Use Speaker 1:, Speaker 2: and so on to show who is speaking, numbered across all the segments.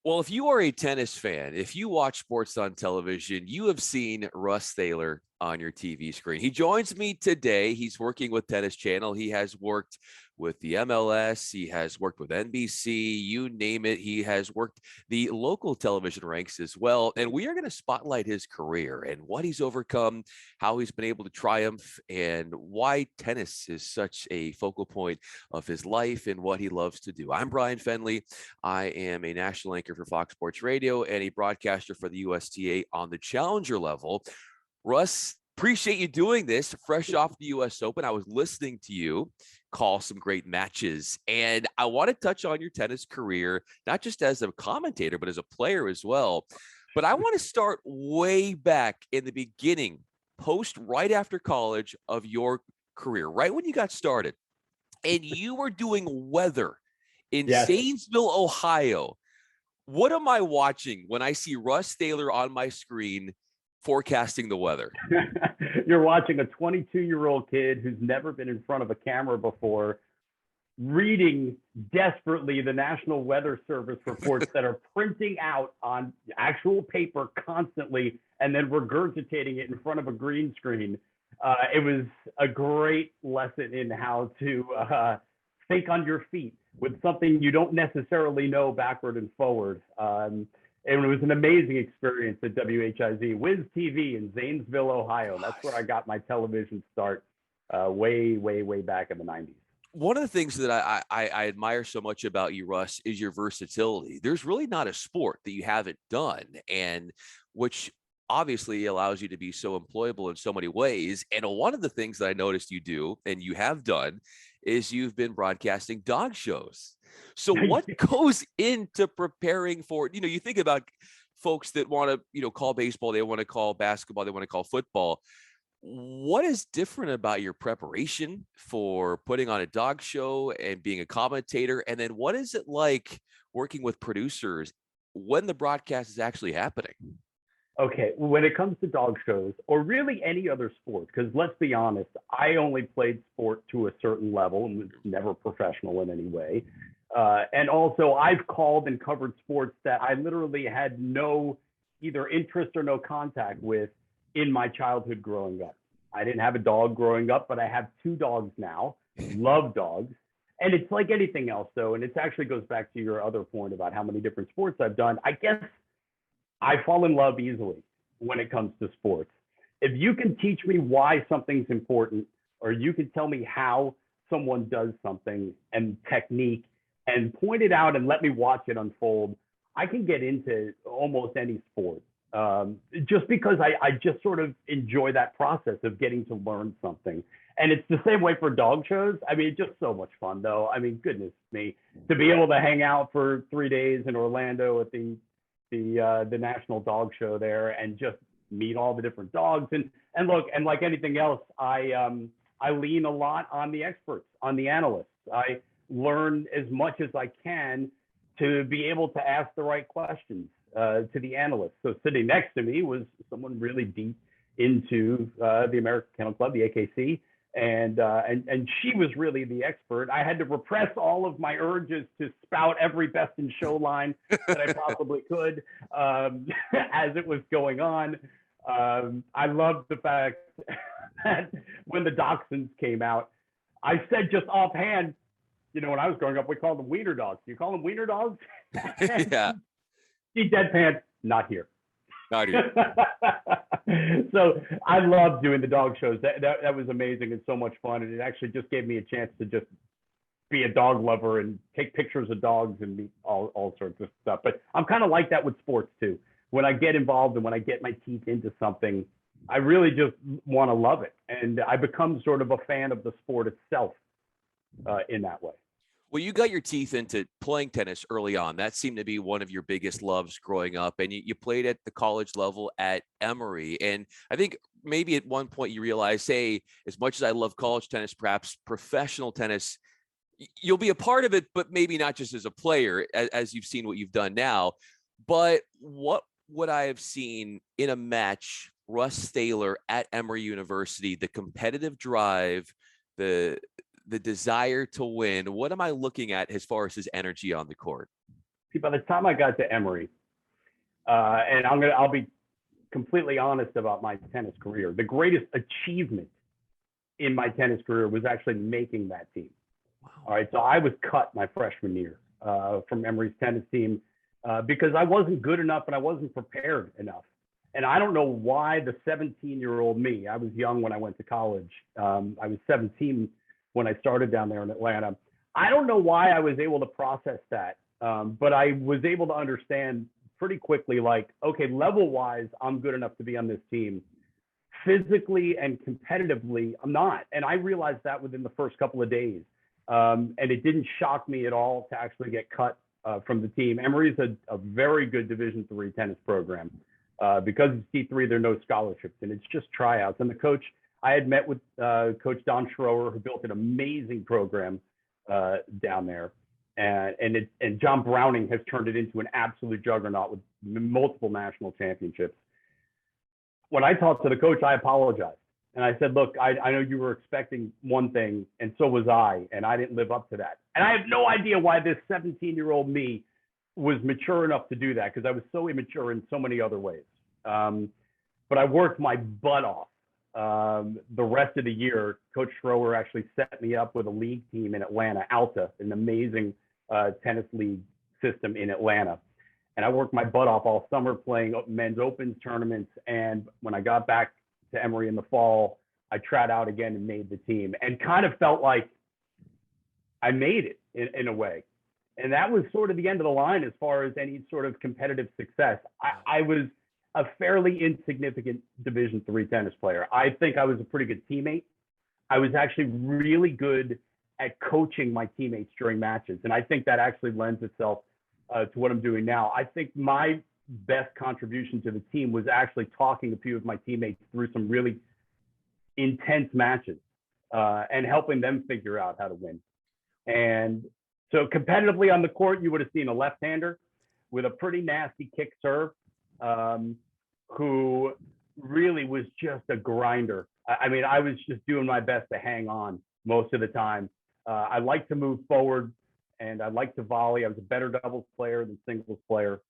Speaker 1: Well, if you are a tennis fan, if you watch sports on television, you have seen Russ Thaler on your TV screen. He joins me today. He's working with Tennis Channel. He has worked with the MLS. He has worked with NBC, you name it. He has worked the local television ranks as well. And we are going to spotlight his career and what he's overcome, how he's been able to triumph, and why tennis is such a focal point of his life and what he loves to do. I'm Bryan Fenley. I am a national anchor for Fox Sports Radio and a broadcaster for the USTA on the challenger level. Russ, appreciate you doing this fresh off the US Open. I was listening to you call some great matches, and I want to touch on your tennis career, not just as a commentator, but as a player as well. But I want to start way back in the beginning, right after college of your career, right when you got started, and you were doing weather in
Speaker 2: Yes.
Speaker 1: Zanesville, Ohio. What am I watching when I see Russ Thaler on my screen forecasting the weather?
Speaker 2: You're watching a 22-year-old kid who's never been in front of a camera before, reading desperately the National Weather Service reports that are printing out on actual paper constantly and then regurgitating it in front of a green screen. It was a great lesson in how to think on your feet with something you don't necessarily know backward and forward. And it was an amazing experience at WHIZ, Wiz TV in Zanesville, Ohio. That's where I got my television start way back in the 90s.
Speaker 1: One of the things that I admire so much about you, Russ, is your versatility. There's really not a sport that you haven't done, and which obviously allows you to be so employable in so many ways. And one of the things that I noticed you do, and you have done, is you've been broadcasting dog shows. So what goes into preparing for, you think about folks that want to, call baseball, they want to call basketball, they want to call football. What is different about your preparation for putting on a dog show and being a commentator? And then what is it like working with producers when the broadcast is actually happening?
Speaker 2: Okay, when it comes to dog shows or really any other sport, because let's be honest, I only played sport to a certain level and was never professional in any way. And also I've called and covered sports that I literally had no either interest or no contact with in my childhood growing up. I didn't have a dog growing up, but I have 2 dogs now. Love dogs. And it's like anything else, though. And it actually goes back to your other point about how many different sports I've done. I guess I fall in love easily when it comes to sports. If you can teach me why something's important, or you can tell me how someone does something and technique and point it out and let me watch it unfold, I can get into almost any sport. Just because I just sort of enjoy that process of getting to learn something. And it's the same way for dog shows. I mean, it's just so much fun, though. I mean, goodness me, to be able to hang out for 3 days in Orlando at the National Dog Show there and just meet all the different dogs. And look, and like anything else, I lean a lot on the experts, on the analysts. I learn as much as I can to be able to ask the right questions to the analysts. So sitting next to me was someone really deep into the American Kennel Club, the AKC, and she was really the expert. I had to repress all of my urges to spout every best in show line that I possibly could as it was going on. I loved the fact that when the dachshunds came out, I said just offhand, when I was growing up, we called them wiener dogs. Do you call them wiener dogs?
Speaker 1: Yeah.
Speaker 2: She deadpan, not here.
Speaker 1: Not here.
Speaker 2: So I loved doing the dog shows. That was amazing and so much fun. And it actually just gave me a chance to just be a dog lover and take pictures of dogs and meet all sorts of stuff. But I'm kind of like that with sports too. When I get involved and when I get my teeth into something, I really just want to love it. And I become sort of a fan of the sport itself in that way.
Speaker 1: Well, you got your teeth into playing tennis early on. That seemed to be one of your biggest loves growing up. And you played at the college level at Emory. And I think maybe at one point you realized, hey, as much as I love college tennis, perhaps professional tennis, you'll be a part of it, but maybe not just as a player, as you've seen what you've done now. But what would I have seen in a match, Russ Thaler at Emory University, the competitive drive, the desire to win? What am I looking at as far as his energy on the court?
Speaker 2: See, by the time I got to Emory, and I'll be completely honest about my tennis career. The greatest achievement in my tennis career was actually making that team.
Speaker 1: Wow.
Speaker 2: All right, so I was cut my freshman year from Emory's tennis team because I wasn't good enough and I wasn't prepared enough. And I don't know why the 17-year-old me, I was young when I went to college. I was 17 when I started down there in Atlanta. I don't know why I was able to process that, but I was able to understand pretty quickly, like, okay, level-wise, I'm good enough to be on this team. Physically and competitively, I'm not. And I realized that within the first couple of days. And it didn't shock me at all to actually get cut from the team. Emory's a very good Division III tennis program. Because it's D3, there are no scholarships, and it's just tryouts. And the coach, I had met with Coach Don Schroer, who built an amazing program down there. And John Browning has turned it into an absolute juggernaut with multiple national championships. When I talked to the coach, I apologized. And I said, look, I know you were expecting one thing, and so was I, and I didn't live up to that. And I have no idea why this 17-year-old me was mature enough to do that, because I was so immature in so many other ways. But I worked my butt off. The rest of the year, Coach Schroer actually set me up with a league team in Atlanta, Alta, an amazing tennis league system in Atlanta. And I worked my butt off all summer playing men's opens tournaments. And when I got back to Emory in the fall, I tried out again and made the team, and kind of felt like I made it in a way. And that was sort of the end of the line as far as any sort of competitive success. I was a fairly insignificant Division III tennis player. I think I was a pretty good teammate. I was actually really good at coaching my teammates during matches. And I think that actually lends itself to what I'm doing now. I think my best contribution to the team was actually talking a few of my teammates through some really intense matches and helping them figure out how to win. And so competitively on the court, you would have seen a left-hander with a pretty nasty kick serve, who really was just a grinder. I mean, I was just doing my best to hang on most of the time. I like to move forward, and I like to volley. I was a better doubles player than singles player.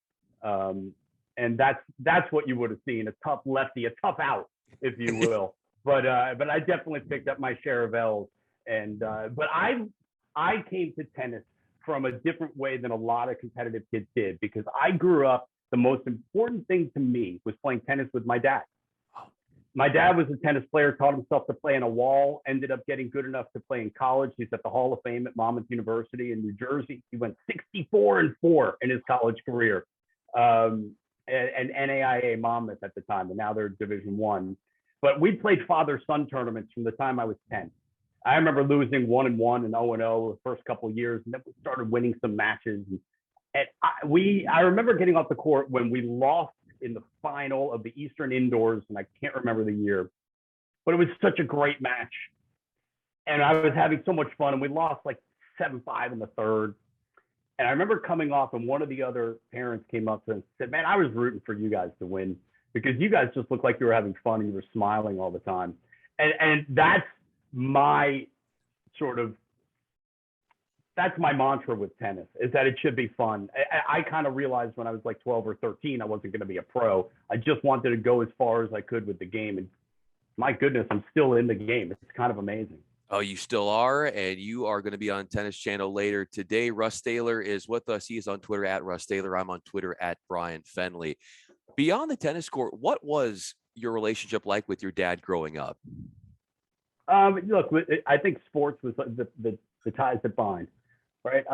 Speaker 2: And that's what you would have seen, a tough lefty, a tough out, if you will. But I definitely picked up my share of L's. And but I came to tennis from a different way than a lot of competitive kids did, because I grew up, the most important thing to me was playing tennis with my dad. My dad was a tennis player, taught himself to play on a wall, ended up getting good enough to play in college. He's at the Hall of Fame at Monmouth University in New Jersey. He went 64-4 in his college career. And NAIA Monmouth at the time, and now they're Division I. But we played father-son tournaments from the time I was 10. I remember losing 1-1 and 0-0 the first couple of years, and then we started winning some matches. And I remember getting off the court when we lost in the final of the Eastern Indoors, and I can't remember the year, but it was such a great match. And I was having so much fun, and we lost like 7-5 in the third. And I remember coming off, and one of the other parents came up and said, man, I was rooting for you guys to win, because you guys just looked like you were having fun and you were smiling all the time. And that's my that's my mantra with tennis, is that it should be fun. I kind of realized when I was like 12 or 13, I wasn't going to be a pro. I just wanted to go as far as I could with the game. And my goodness, I'm still in the game. It's kind of amazing.
Speaker 1: Oh, you still are, and you are going to be on Tennis Channel later today. Russ Thaler is with us. He is on Twitter at Russ Thaler. I'm on Twitter at Bryan Fenley. Beyond the tennis court, what was your relationship like with your dad growing up?
Speaker 2: Look, I think sports was the ties that bind, right?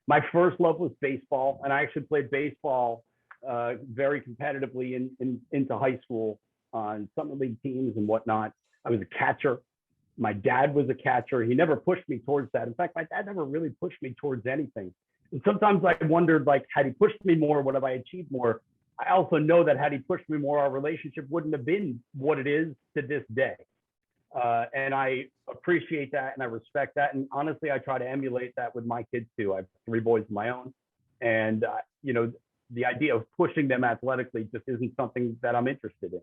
Speaker 2: My first love was baseball, and I actually played baseball very competitively into high school on summer league teams and whatnot. I was a catcher. My dad was a catcher. He never pushed me towards that. In fact, my dad never really pushed me towards anything. And sometimes I wondered, like, had he pushed me more, would have I achieved more? I also know that had he pushed me more, our relationship wouldn't have been what it is to this day. And I appreciate that, and I respect that. And honestly, I try to emulate that with my kids too. I have 3 boys of my own. And, the idea of pushing them athletically just isn't something that I'm interested in.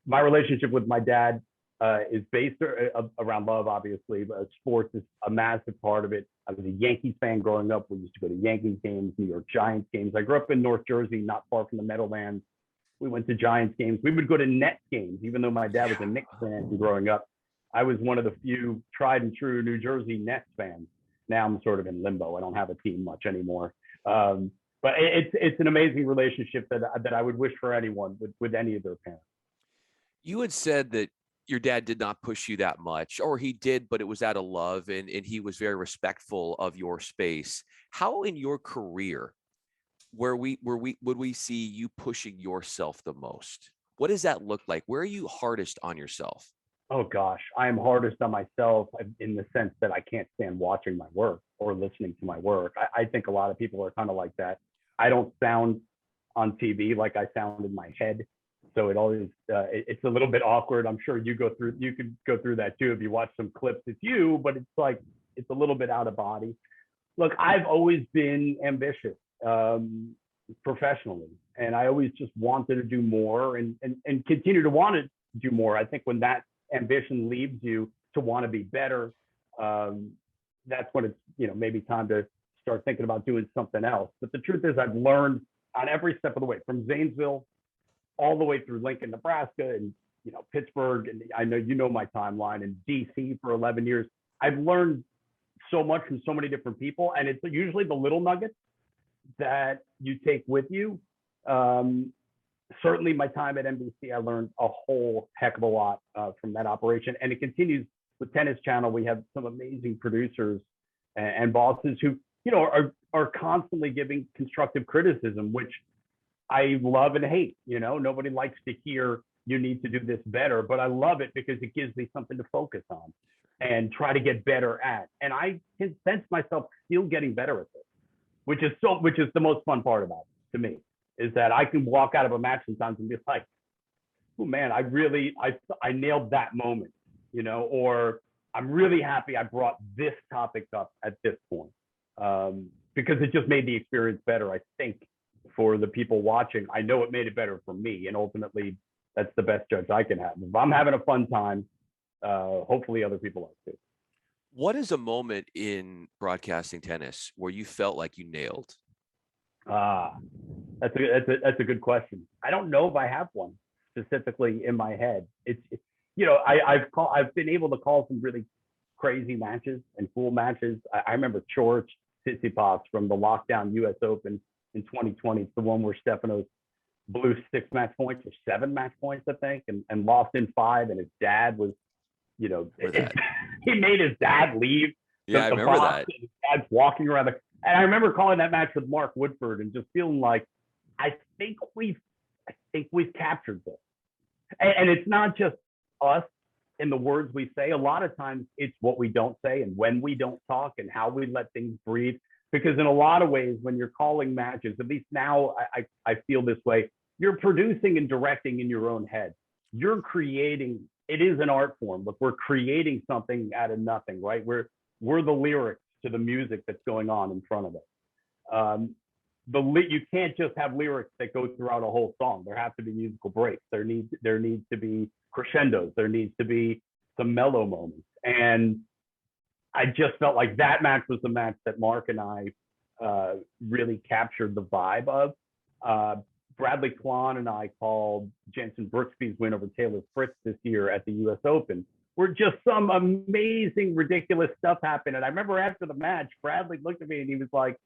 Speaker 2: My relationship with my dad is based around love, obviously, but sports is a massive part of it. I was a Yankees fan growing up. We used to go to Yankees games, New York Giants games. I grew up in North Jersey, not far from the Meadowlands. We went to Giants games. We would go to Nets games, even though my dad was a Knicks fan growing up. I was one of the few tried and true New Jersey Nets fans. Now I'm sort of in limbo. I don't have a team much anymore. But it's an amazing relationship that I would wish for anyone with any of their parents.
Speaker 1: You had said that your dad did not push you that much, or he did, but it was out of love, and he was very respectful of your space. How in your career would we see you pushing yourself the most? What does that look like? Where are you hardest on yourself?
Speaker 2: Oh gosh, I am hardest on myself in the sense that I can't stand watching my work or listening to my work. I think a lot of people are kind of like that. I don't sound on TV like I sound in my head. So it always it's a little bit awkward. I'm sure you could go through that too if you watch some clips. It's you, but it's like it's a little bit out of body. Look, I've always been ambitious professionally, and I always just wanted to do more and continue to want to do more. I think when that ambition leads you to want to be better, that's when it's maybe time to start thinking about doing something else. But the truth is, I've learned on every step of the way, from Zanesville all the way through Lincoln, Nebraska, and Pittsburgh, and I know my timeline, and DC for 11 years. I've learned so much from so many different people, and it's usually the little nuggets that you take with you. Certainly my time at NBC, I learned a whole heck of a lot from that operation, and it continues with Tennis Channel. We have some amazing producers and bosses who are constantly giving constructive criticism, which I love and hate. Nobody likes to hear you need to do this better, but I love it because it gives me something to focus on and try to get better at. And I can sense myself still getting better at this, which is the most fun part about it to me, is that I can walk out of a match sometimes and be like, oh man, I nailed that moment, or I'm really happy I brought this topic up at this point, because it just made the experience better, I think, for the people watching. I know it made it better for me, and ultimately that's the best judge I can have. If I'm having a fun time, hopefully other people are too.
Speaker 1: What is a moment in broadcasting tennis where you felt like you nailed?
Speaker 2: That's a good question. I don't know if I have one specifically in my head. I've been able to call some really crazy matches and cool matches. I remember George Tsitsipas from the lockdown US Open in 2020. It's the one where Stefanos blew 6 match points or 7 match points, I think, and lost in 5. And his dad was, he made his dad leave.
Speaker 1: Yeah, I remember that.
Speaker 2: His dad's walking around and I remember calling that match with Mark Woodford and just feeling like, I think we've captured this. And it's not just us and the words we say. A lot of times it's what we don't say and when we don't talk and how we let things breathe. Because in a lot of ways, when you're calling matches, at least now I feel this way, you're producing and directing in your own head. You're creating, it is an art form, but we're creating something out of nothing, right? We're the lyrics to the music that's going on in front of us. You can't just have lyrics that go throughout a whole song. There have to be musical breaks. There needs to be crescendos. There needs to be some mellow moments. And I just felt like that match was the match that Mark and I really captured the vibe of. Bradley Klon and I called Jensen Brooksby's win over Taylor Fritz this year at the US Open, where just some amazing, ridiculous stuff happened. And I remember after the match, Bradley looked at me and he was like,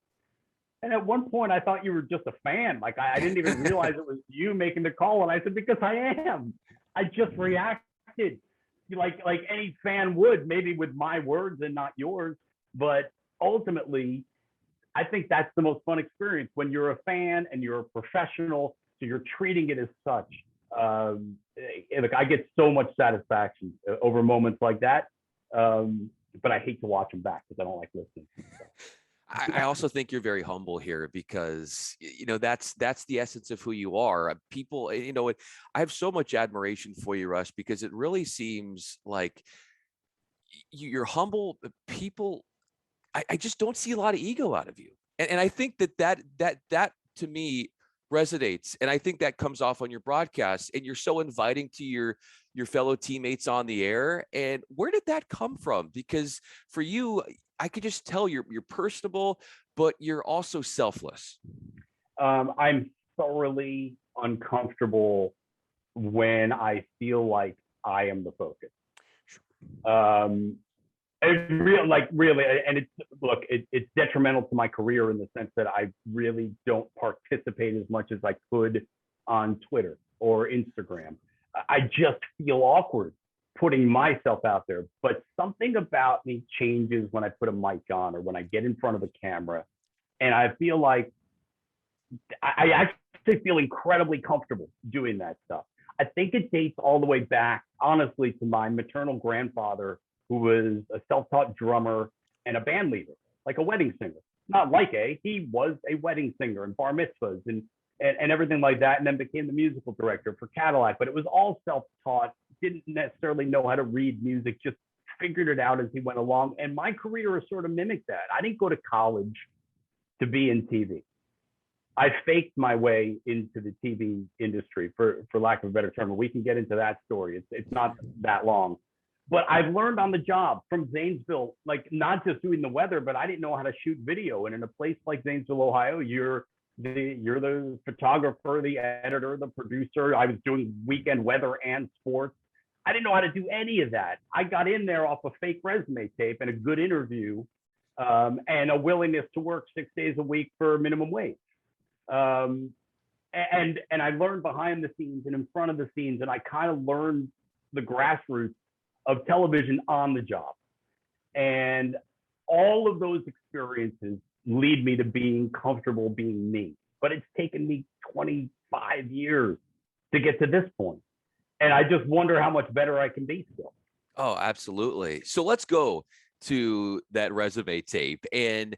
Speaker 2: and at one point I thought you were just a fan. Like I didn't even realize it was you making the call. And I said, because I am. I just reacted like any fan would, maybe with my words and not yours. But ultimately, I think that's the most fun experience when you're a fan and you're a professional, so you're treating it as such. Look, I get so much satisfaction over moments like that, but I hate to watch them back because I don't like listening.
Speaker 1: I also think you're very humble here because that's the essence of who you are. People, I have so much admiration for you, Russ, because it really seems like you're humble. People, I just don't see a lot of ego out of you, and I think that to me resonates. And I think that comes off on your broadcast, and you're so inviting to your fellow teammates on the air. And where did that come from? Because for you, I could just tell you're personable, but you're also selfless.
Speaker 2: I'm thoroughly uncomfortable when I feel like I am the focus. Really, and it's detrimental to my career in the sense that I really don't participate as much as I could on Twitter or Instagram. I just feel awkward putting myself out there, but something about me changes when I put a mic on or when I get in front of a camera, and I feel like I actually feel incredibly comfortable doing that stuff. I think it dates all the way back, honestly, to my maternal grandfather, who was a self-taught drummer and a band leader, like a wedding singer. He was a wedding singer and bar mitzvahs and everything like that, and then became the musical director for Cadillac. But it was all self-taught, didn't necessarily know how to read music, just figured it out as he went along. And my career has sort of mimicked that. I didn't go to college to be in TV. I faked my way into the TV industry, for lack of a better term. And we can get into that story. It's not that long. But I've learned on the job from Zanesville, like not just doing the weather, but I didn't know how to shoot video. And in a place like Zanesville, Ohio, you're the photographer, the editor, the producer. I was doing weekend weather and sports. I didn't know how to do any of that. I got in there off a fake resume tape and a good interview, and a willingness to work 6 days a week for minimum wage. And I learned behind the scenes and in front of the scenes, and I kind of learned the grassroots of television on the job. And all of those experiences lead me to being comfortable being me. But it's taken me 25 years to get to this point. And I just wonder how much better I can be still.
Speaker 1: Oh, absolutely. So let's go to that resume tape. And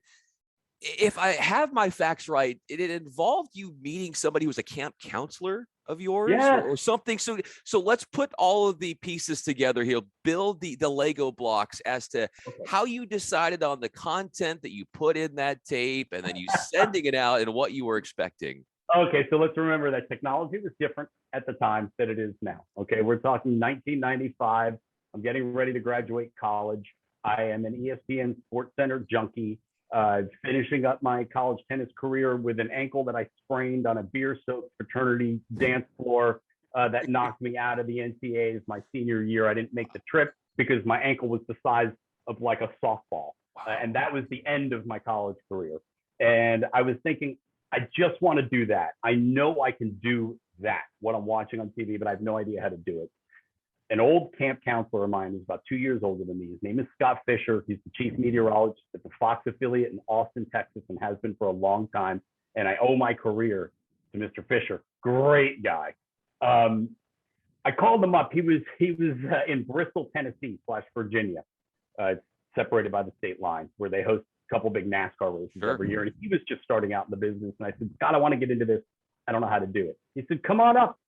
Speaker 1: if I have my facts right, it involved you meeting somebody who was a camp counselor of yours, or something. So let's put all of the pieces together here, build the Lego blocks as to how you decided on the content that you put in that tape, and then you sending it out and what you were expecting.
Speaker 2: Okay, so let's remember that technology was different at the time than it is now. Okay, we're talking 1995. I'm getting ready to graduate college. I am an ESPN Sports Center junkie. Finishing up my college tennis career with an ankle that I sprained on a beer-soaked fraternity dance floor that knocked me out of the NCAAs my senior year. I didn't make the trip because my ankle was the size of like a softball. And that was the end of my college career. And I was thinking, I just want to do that. I know I can do that, what I'm watching on TV, but I have no idea how to do it. An old camp counselor of mine who's about 2 years older than me. His name is Scott Fisher. He's the chief meteorologist at the Fox affiliate in Austin, Texas, and has been for a long time. And I owe my career to Mr. Fisher. Great guy. I called him up. He was in Bristol, Tennessee / Virginia, separated by the state line, where they host a couple big NASCAR races every year. And he was just starting out in the business. And I said, Scott, I want to get into this. I don't know how to do it. He said, come on up.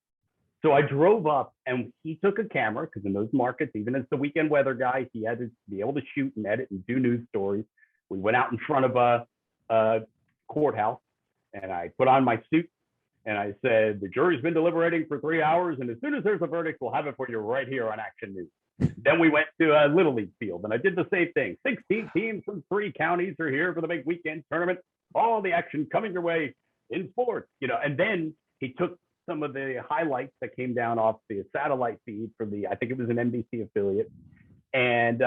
Speaker 2: So I drove up, and he took a camera, because in those markets, even as the weekend weather guy, he had to be able to shoot and edit and do news stories. We went out in front of a courthouse, and I put on my suit, and I said, the jury's been deliberating for 3 hours, and as soon as there's a verdict, we'll have it for you right here on Action News. Then we went to a Little League field, and I did the same thing. 16 teams from 3 counties are here for the big weekend tournament. All the action coming your way in sports, and then he took some of the highlights that came down off the satellite feed for I think it was an NBC affiliate. And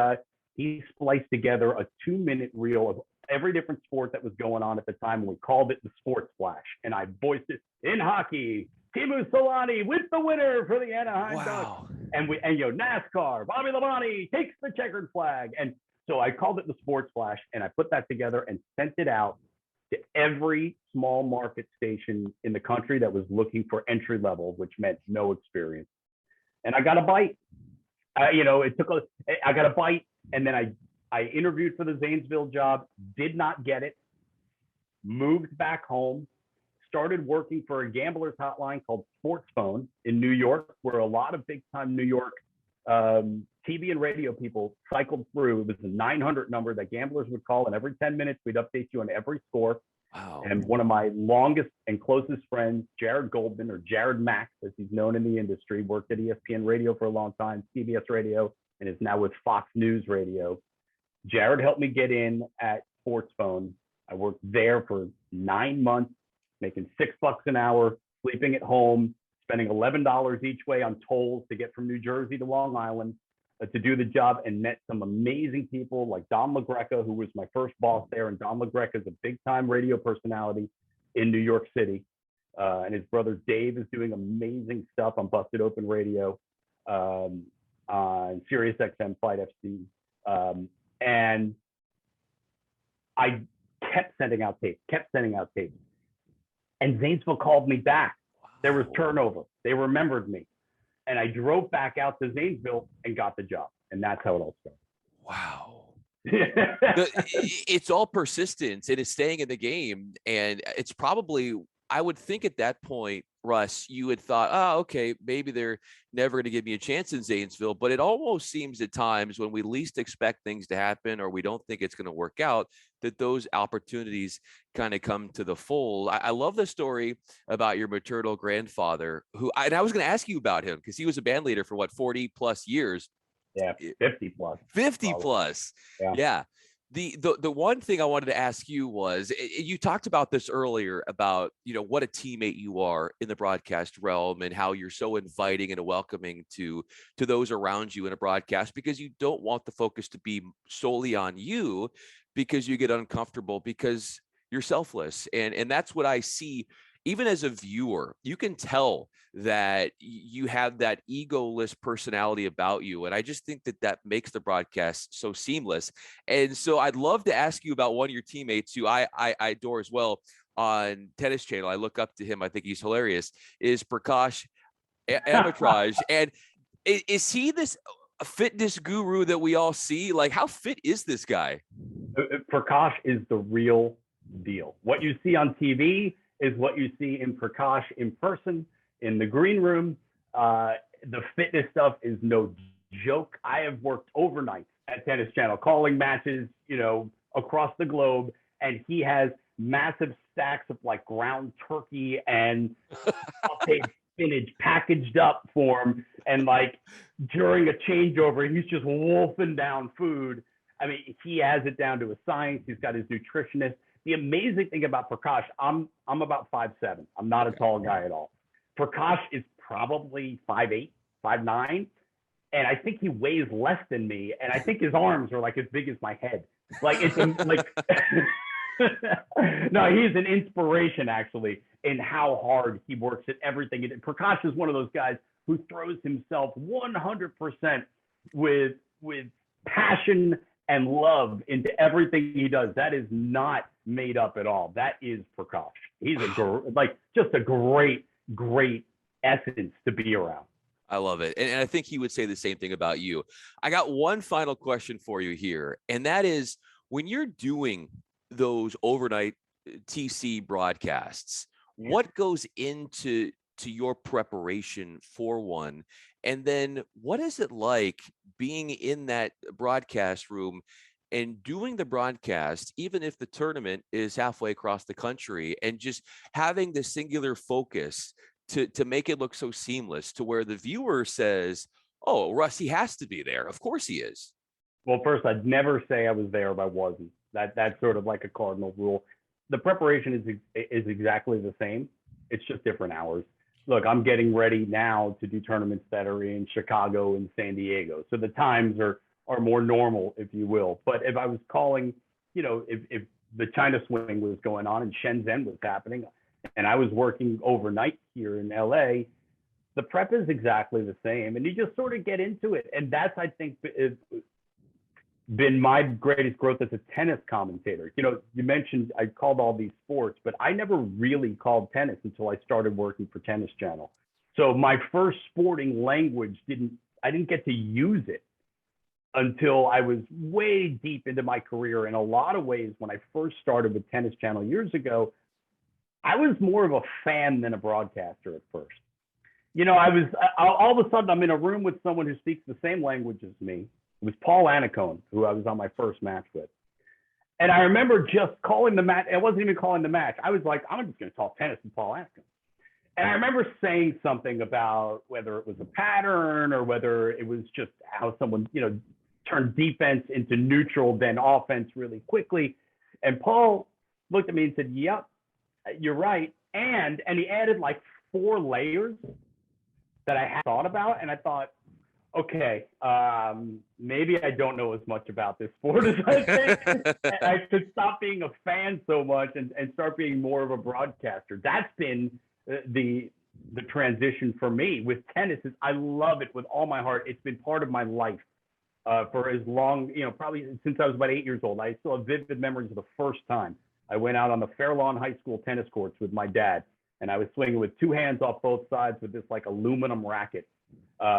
Speaker 2: he spliced together a 2-minute reel of every different sport that was going on at the time. And we called it the Sports Flash. And I voiced it in hockey. Teemu Solani with the winner for the Anaheim Ducks. And NASCAR, Bobby Labonte takes the checkered flag. And so I called it the Sports Flash, and I put that together and sent it out to every small market station in the country that was looking for entry level, which meant no experience. And I got a bite. I got a bite, and then I interviewed for the Zanesville job, did not get it, moved back home, started working for a gambler's hotline called Sports Phone in New York, where a lot of big time New York TV and radio people cycled through. It was a 900 number that gamblers would call, and every 10 minutes we'd update you on every score.
Speaker 1: Wow.
Speaker 2: And one of my longest and closest friends, Jared Goldman, or Jared Max, as he's known in the industry, worked at ESPN Radio for a long time, CBS Radio, and is now with Fox News Radio. Jared helped me get in at Sports Phone. I worked there for 9 months, making $6 an hour, sleeping at home, spending $11 each way on tolls to get from New Jersey to Long Island to do the job, and met some amazing people like Don LaGreca, who was my first boss there. And Don LaGreca is a big time radio personality in New York City. And his brother Dave is doing amazing stuff on Busted Open Radio, on Sirius XM Fight FC. And I kept sending out tapes. And Zanesville called me back. There was turnover. They remembered me. And I drove back out to Zanesville and got the job. And that's how it all started.
Speaker 1: Wow. It's all persistence. It is staying in the game. And it's probably, I would think at that point, Russ, you had thought, oh, okay, maybe they're never going to give me a chance in Zanesville. But it almost seems at times when we least expect things to happen, or we don't think it's going to work out, that those opportunities kind of come to the fold. I love the story about your maternal grandfather, and I was going to ask you about him because he was a band leader for 40 plus years.
Speaker 2: Yeah, 50 plus.
Speaker 1: 50 plus. Yeah. The one thing I wanted to ask you was, you talked about this earlier about, what a teammate you are in the broadcast realm and how you're so inviting and welcoming to those around you in a broadcast, because you don't want the focus to be solely on you, because you get uncomfortable because you're selfless. And that's what I see. Even as a viewer, you can tell that you have that egoless personality about you. And I just think that makes the broadcast so seamless. And so I'd love to ask you about one of your teammates who I adore as well on Tennis Channel. I look up to him. I think he's hilarious, is Prakash Amatraj. And is he this fitness guru that we all see? Like, how fit is this guy?
Speaker 2: Prakash is the real deal. What you see on TV is what you see in Prakash in person, in the green room. The fitness stuff is no joke. I have worked overnight at Tennis Channel, calling matches, across the globe, and he has massive stacks of like ground turkey and sauteed spinach packaged up for him. And like during a changeover, he's just wolfing down food. I mean, he has it down to a science. He's got his nutritionist. The amazing thing about Prakash, I'm about 5'7". I'm not a tall guy at all. Prakash is probably 5'8", 5'9", and I think he weighs less than me. And I think his arms are like as big as my head. Like it's like, no, he's an inspiration actually in how hard he works at everything. Prakash is one of those guys who throws himself 100% with passion and love into everything he does. That is not made up at all. That is Prakash. He's just a great essence to be around.
Speaker 1: I love it. And I think he would say the same thing about you. I got one final question for you here. And that is, when you're doing those overnight TC broadcasts, what goes into your preparation for one? And then what is it like being in that broadcast room and doing the broadcast, even if the tournament is halfway across the country, and just having the singular focus to make it look so seamless to where the viewer says, oh, Russ, he has to be there. Of course he is.
Speaker 2: Well, first, I'd never say I was there if I wasn't. That's sort of like a cardinal rule. The preparation is exactly the same. It's just different hours. Look, I'm getting ready now to do tournaments that are in Chicago and San Diego. So the times are more normal, if you will. But if I was calling, if the China swing was going on and Shenzhen was happening, and I was working overnight here in LA, the prep is exactly the same. And you just sort of get into it. And that's, I think, been my greatest growth as a tennis commentator. You mentioned I called all these sports, but I never really called tennis until I started working for Tennis Channel. So my first sporting language I didn't get to use it until I was way deep into my career. In a lot of ways, when I first started with Tennis Channel years ago, I was more of a fan than a broadcaster at first. All of a sudden I'm in a room with someone who speaks the same language as me. It was Paul Anacone, who I was on my first match with. And I remember just calling the match. I wasn't even calling the match. I was like, I'm just going to talk tennis with Paul Atkins. And I remember saying something about whether it was a pattern or whether it was just how someone, turned defense into neutral, then offense really quickly. And Paul looked at me and said, yep, you're right. And he added like 4 layers that I had thought about. And I thought, okay, maybe I don't know as much about this sport as I think. And I should stop being a fan so much and start being more of a broadcaster. That's been the transition for me with tennis. Is I love it with all my heart. It's been part of my life for as long, probably since I was about 8 years old. I still have vivid memories of the first time I went out on the Fair Lawn High School tennis courts with my dad, and I was swinging with 2 hands off both sides with this like aluminum racket.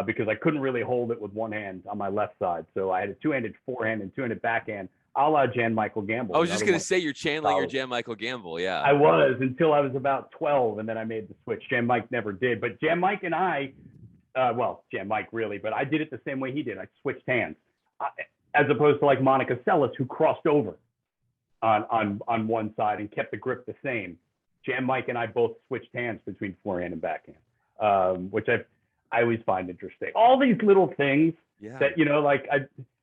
Speaker 2: Because I couldn't really hold it with one hand on my left side. So I had a 2-handed forehand and 2-handed backhand, a la Jan Michael Gamble.
Speaker 1: I was just going to say you're channeling your Jan Michael Gamble. Yeah.
Speaker 2: I was until I was about 12, and then I made the switch. Jan Mike never did. But Jan Mike and I, Jan Mike really, but I did it the same way he did. I switched hands. As opposed to like Monica Seles, who crossed over on one side and kept the grip the same. Jan Mike and I both switched hands between forehand and backhand, which I always find interesting. All these little things that, like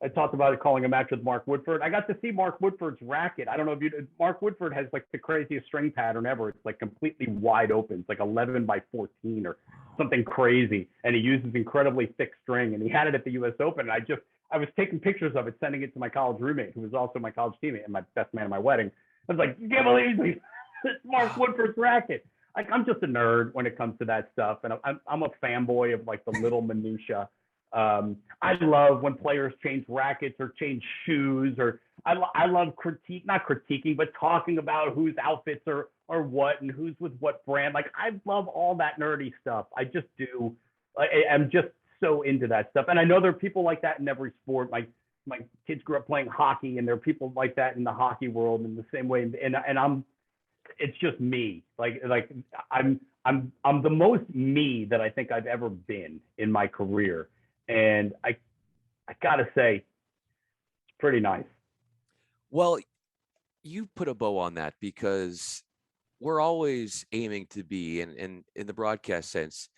Speaker 2: I talked about it, calling a match with Mark Woodford. I got to see Mark Woodford's racket. I don't know if Mark Woodford has like the craziest string pattern ever. It's like completely wide open. It's like 11 by 14 or something crazy. And he uses incredibly thick string, and he had it at the US Open. And I was taking pictures of it, sending it to my college roommate, who was also my college teammate and my best man at my wedding. I was like, you can't believe this. It's Mark Woodford's racket. Like, I'm just a nerd when it comes to that stuff, and I'm a fanboy of like the little minutia. I love when players change rackets or change shoes, or I love not critiquing, but talking about whose outfits are what and who's with what brand. Like, I love all that nerdy stuff. I just do. I'm just so into that stuff, and I know there are people like that in every sport. Like, my kids grew up playing hockey, and there are people like that in the hockey world in the same way. And it's just me. Like I'm the most me that I think I've ever been in my career. And I gotta say, it's pretty nice.
Speaker 1: Well, you put a bow on that, because we're always aiming to be, in the broadcast sense,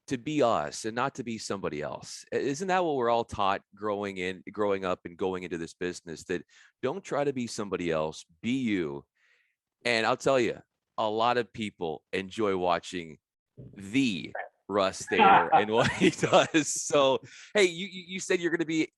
Speaker 1: to be us and not to be somebody else. Isn't that what we're all taught growing up and going into this business? That don't try to be somebody else, be you. And I'll tell you, a lot of people enjoy watching the Russ Thaler and what he does. So, hey, you said you're going to be,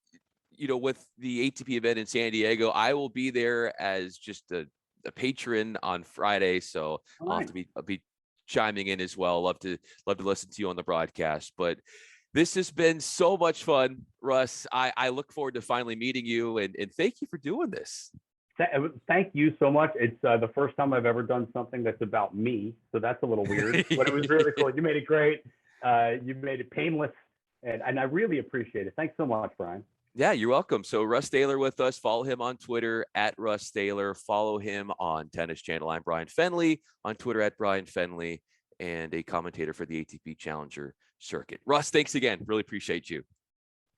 Speaker 1: with the ATP event in San Diego. I will be there as just a patron on Friday. So I'll have to be chiming in as well. Love to listen to you on the broadcast. But this has been so much fun, Russ. I look forward to finally meeting you, and thank you for doing this.
Speaker 2: Thank you so much. It's the first time I've ever done something that's about me, so that's a little weird, but it was really cool. You made it great. You made it painless, and I really appreciate it. Thanks so much, Bryan.
Speaker 1: Yeah, you're welcome. So Russ Thaler with us. Follow him on Twitter at Russ Thaler. Follow him on Tennis Channel. I'm Bryan Fenley on Twitter at Bryan Fenley, and a commentator for the ATP Challenger circuit. Russ, thanks again. Really appreciate you.